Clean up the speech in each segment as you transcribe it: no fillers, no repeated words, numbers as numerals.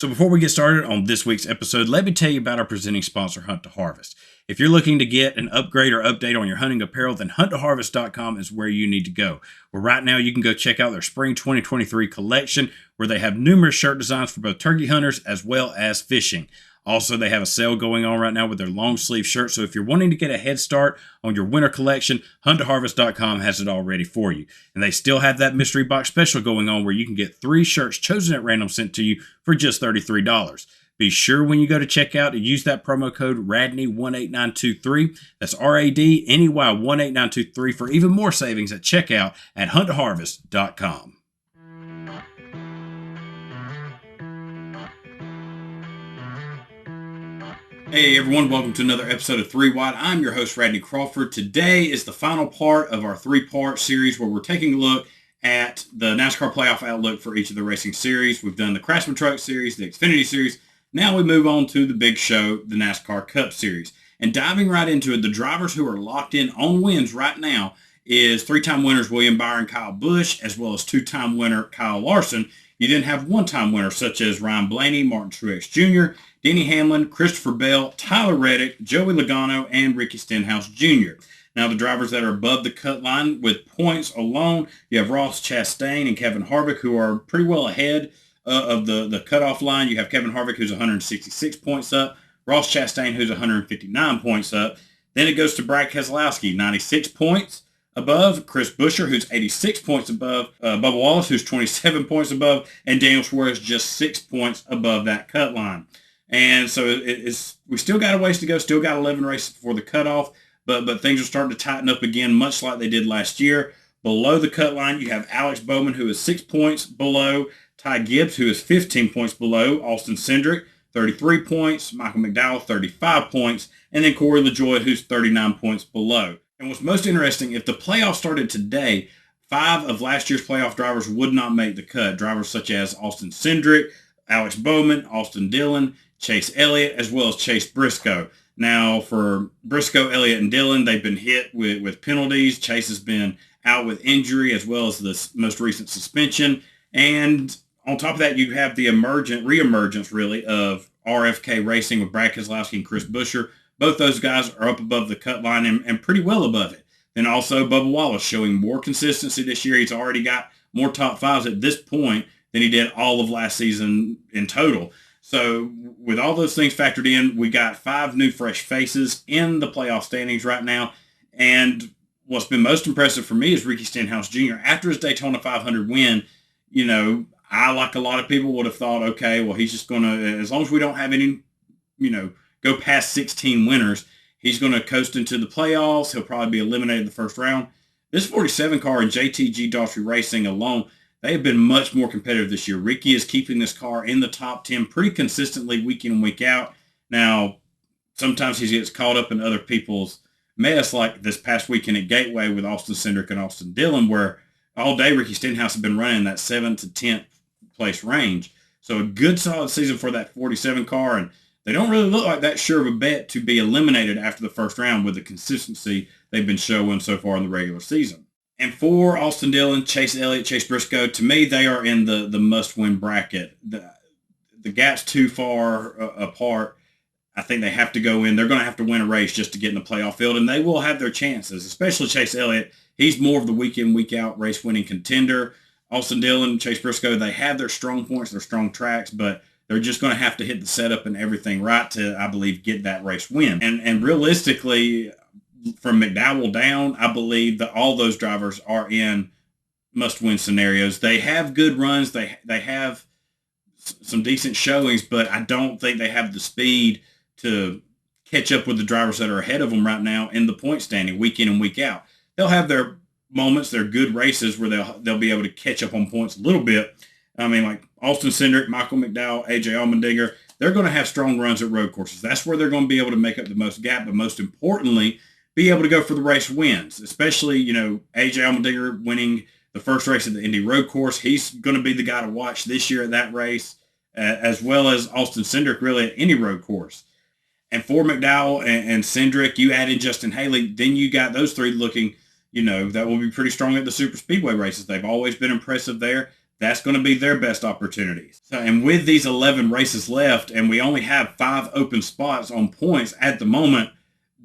So before we get started on this week's episode, let me tell you about our presenting sponsor, Hunt to Harvest. If you're looking to get an upgrade or update on your hunting apparel, then hunttoharvest.com is where you need to go. Well, right now you can go check out their spring 2023 collection where they have numerous shirt designs for both turkey hunters as well as fishing. Also, they have a sale going on right now with their long sleeve shirts. So if you're wanting to get a head start on your winter collection, hunttoharvest.com has it all ready for you. And they still have that mystery box special going on where you can get 3 shirts chosen at random sent to you for just $33. Be sure when you go to checkout to use that promo code RADNEY18923. That's RADNEY18923 for even more savings at checkout at hunttoharvest.com. Hey everyone, welcome to another episode of 3 Wide. I'm your host, Radney Crawford. Today is the final part of our 3-part series where we're taking a look at the NASCAR playoff outlook for each of the racing series. We've done the Craftsman Truck Series, the Xfinity Series. Now we move on to the big show, the NASCAR Cup Series. And diving right into it, the drivers who are locked in on wins right now is 3-time winners William Byron, Kyle Busch, as well as 2-time winner Kyle Larson. You then have 1-time winners such as Ryan Blaney, Martin Truex Jr., Denny Hamlin, Christopher Bell, Tyler Reddick, Joey Logano, and Ricky Stenhouse Jr. Now, the drivers that are above the cut line with points alone, you have Ross Chastain and Kevin Harvick, who are pretty well ahead of the cutoff line. You have Kevin Harvick, who's 166 points up, Ross Chastain, who's 159 points up. Then it goes to Brad Keselowski, 96 points above, Chris Buescher, who's 86 points above, Bubba Wallace, who's 27 points above, and Daniel Suarez just 6 points above that cut line. And so we still got a ways to go, still got 11 races before the cutoff, but things are starting to tighten up again, much like they did last year. Below the cut line, you have Alex Bowman, who is 6 points below, Ty Gibbs, who is 15 points below, Austin Cindric, 33 points, Michael McDowell, 35 points, and then Corey LaJoie, who's 39 points below. And what's most interesting, if the playoffs started today, 5 of last year's playoff drivers would not make the cut. Drivers such as Austin Cindric, Alex Bowman, Austin Dillon, Chase Elliott, as well as Chase Briscoe. Now, for Briscoe, Elliott, and Dillon, they've been hit with penalties. Chase has been out with injury, as well as the most recent suspension. And on top of that, you have the reemergence, really, of RFK Racing with Brad Keselowski and Chris Buescher. Both those guys are up above the cut line and pretty well above it. Then also Bubba Wallace showing more consistency this year. He's already got more top 5s at this point than he did all of last season in total. So with all those things factored in, we got 5 new fresh faces in the playoff standings right now. And what's been most impressive for me is Ricky Stenhouse Jr. After his Daytona 500 win, I, like a lot of people, would have thought, okay, well, he's just going to, as long as we don't have any, go past 16 winners, he's going to coast into the playoffs. He'll probably be eliminated in the first round. This 47 car in JTG Daughtry Racing alone, they have been much more competitive this year. Ricky is keeping this car in the top 10 pretty consistently week in and week out. Now, sometimes he gets caught up in other people's mess, like this past weekend at Gateway with Austin Cindric and Austin Dillon, where all day Ricky Stenhouse has been running in that 7th to 10th place range. So a good solid season for that 47 car, and they don't really look like that sure of a bet to be eliminated after the first round with the consistency they've been showing so far in the regular season. And for Austin Dillon, Chase Elliott, Chase Briscoe, to me, they are in the must-win bracket. The gap's too far apart. I think they have to go in. They're going to have to win a race just to get in the playoff field, and they will have their chances, especially Chase Elliott. He's more of the week-in, week-out race-winning contender. Austin Dillon, Chase Briscoe, they have their strong points, their strong tracks, but they're just going to have to hit the setup and everything right to, I believe, get that race win. And realistically, from McDowell down, I believe that all those drivers are in must-win scenarios. They have good runs. They have some decent showings, but I don't think they have the speed to catch up with the drivers that are ahead of them right now in the point standing week in and week out. They'll have their moments, their good races where they'll be able to catch up on points a little bit. I mean, like Austin Cindric, Michael McDowell, AJ Allmendinger, they're going to have strong runs at road courses. That's where they're going to be able to make up the most gap, but most importantly, be able to go for the race wins, especially, AJ Allmendinger winning the first race at the Indy Road Course. He's going to be the guy to watch this year at that race, as well as Austin Cindric really at any road course. And for McDowell and Cindric, you add in Justin Haley, then you got those 3 looking, that will be pretty strong at the super speedway races. They've always been impressive there. that's going to be their best opportunities. So, and with these 11 races left, and we only have 5 open spots on points at the moment,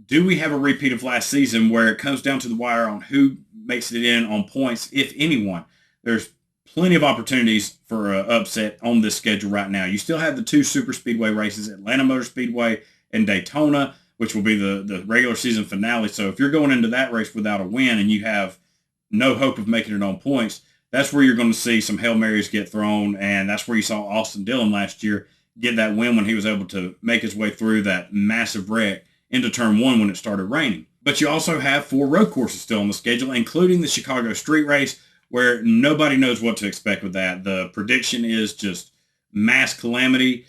do we have a repeat of last season where it comes down to the wire on who makes it in on points, if anyone? There's plenty of opportunities for an upset on this schedule right now. You still have the 2 super speedway races, Atlanta Motor Speedway and Daytona, which will be the regular season finale. So if you're going into that race without a win and you have no hope of making it on points, that's where you're going to see some Hail Marys get thrown, and that's where you saw Austin Dillon last year get that win when he was able to make his way through that massive wreck into turn 1 when it started raining. But you also have 4 road courses still on the schedule, including the Chicago Street Race, where nobody knows what to expect with that. The prediction is just mass calamity,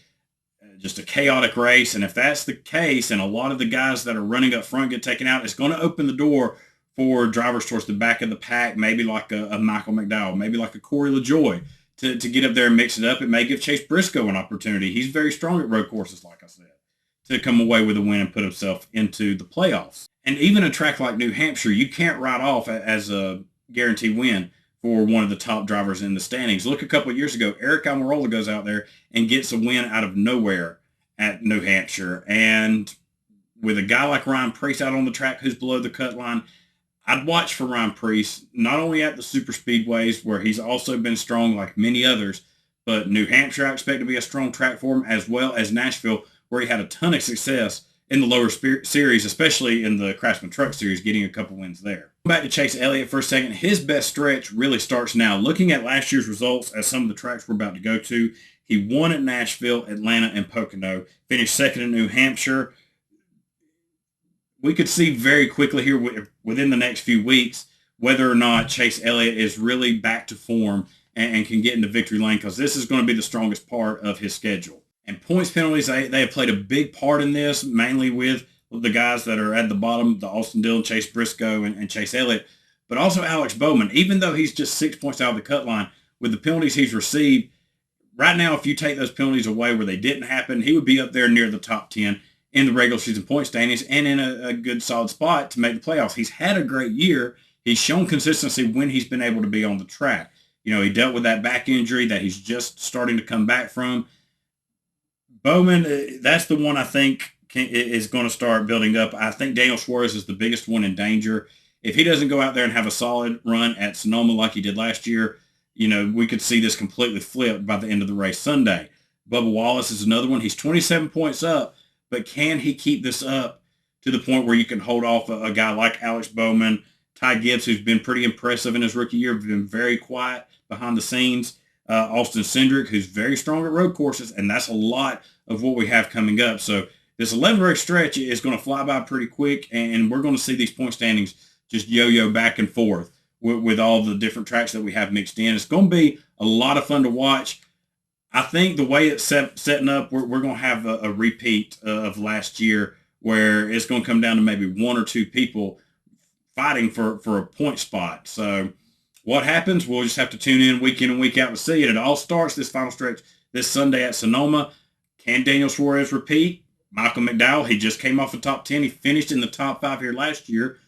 just a chaotic race. And if that's the case, and a lot of the guys that are running up front get taken out, it's going to open the door for drivers towards the back of the pack, maybe like a Michael McDowell, maybe like a Corey LaJoie, to get up there and mix it up. It may give Chase Briscoe an opportunity. He's very strong at road courses, like I said, to come away with a win and put himself into the playoffs. And even a track like New Hampshire, you can't write off as a guaranteed win for one of the top drivers in the standings. Look, a couple of years ago, Eric Almirola goes out there and gets a win out of nowhere at New Hampshire. And with a guy like Ryan Preece out on the track who's below the cut line, I'd watch for Ryan Preece, not only at the super speedways where he's also been strong like many others, but New Hampshire I expect to be a strong track for him, as well as Nashville, where he had a ton of success in the lower series, especially in the Craftsman Truck Series, getting a couple wins there. Back to Chase Elliott for a second. His best stretch really starts now. Looking at last year's results at some of the tracks we're about to go to, he won at Nashville, Atlanta, and Pocono, finished second in New Hampshire. We could see very quickly here within the next few weeks whether or not Chase Elliott is really back to form and can get into victory lane, because this is going to be the strongest part of his schedule. And points penalties, they have played a big part in this, mainly with the guys that are at the bottom, the Austin Dillon, Chase Briscoe, and Chase Elliott, but also Alex Bowman. Even though he's just 6 points out of the cut line, with the penalties he's received, right now, if you take those penalties away where they didn't happen, he would be up there near the top 10 in the regular season point standings and in a good solid spot to make the playoffs. He's had a great year. He's shown consistency when he's been able to be on the track. You know, he dealt with that back injury that he's just starting to come back from. Bowman, that's the one I think is going to start building up. I think Daniel Suarez is the biggest one in danger. If he doesn't go out there and have a solid run at Sonoma like he did last year, you know, we could see this completely flipped by the end of the race Sunday. Bubba Wallace is another one. He's 27 points up, but can he keep this up to the point where you can hold off a guy like Alex Bowman, Ty Gibbs, who's been pretty impressive in his rookie year, been very quiet behind the scenes, Austin Cindric, who's very strong at road courses, and that's a lot of what we have coming up. So this 11-race stretch is going to fly by pretty quick, and we're going to see these point standings just yo-yo back and forth with all the different tracks that we have mixed in. It's going to be a lot of fun to watch. I think the way it's setting up, we're going to have a repeat of last year, where it's going to come down to maybe 1 or 2 people fighting for a point spot. So what happens, we'll just have to tune in and week out to see it. It all starts this final stretch this Sunday at Sonoma. Can Daniel Suarez repeat? Michael McDowell, he just came off the top 10. He finished in the top 5 here last year.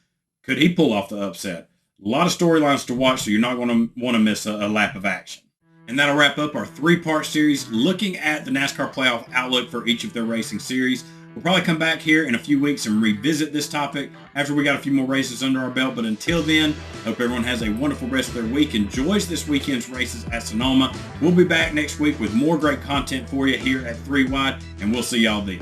Could he pull off the upset? A lot of storylines to watch, so you're not going to want to miss a lap of action. And that'll wrap up our 3-part series looking at the NASCAR playoff outlook for each of their racing series. We'll probably come back here in a few weeks and revisit this topic after we got a few more races under our belt. But until then, hope everyone has a wonderful rest of their week, enjoys this weekend's races at Sonoma. We'll be back next week with more great content for you here at 3 Wide, and we'll see y'all then.